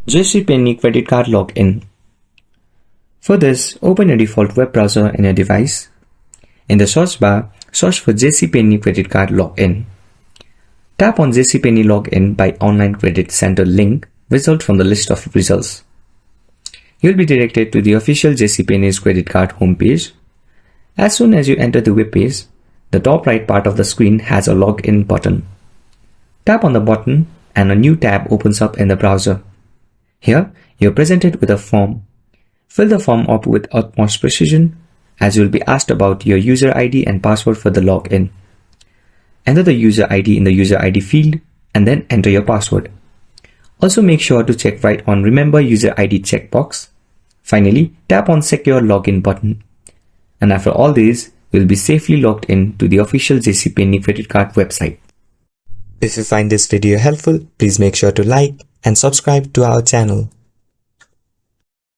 JCPenney credit card login. For this, open your default web browser in your device. In the search bar, search for JCPenney credit card login. Tap on JCPenney login by online credit center link result from the list of results. You'll be directed to the official JCPenney's credit card homepage. As soon as you enter the web page, the top right part of the screen has a login button. Tap on the button and a new tab opens up in the browser. Here, you're presented with a form. Fill the form up with utmost precision as you'll be asked about your user ID and password for the login. Enter the user ID in the user ID field and then enter your password. Also make sure to check right on Remember User ID checkbox. Finally, tap on Secure Login button. And after all this, you'll be safely logged in to the official JCPenney credit card website. If you find this video helpful, please make sure to like and subscribe to our channel.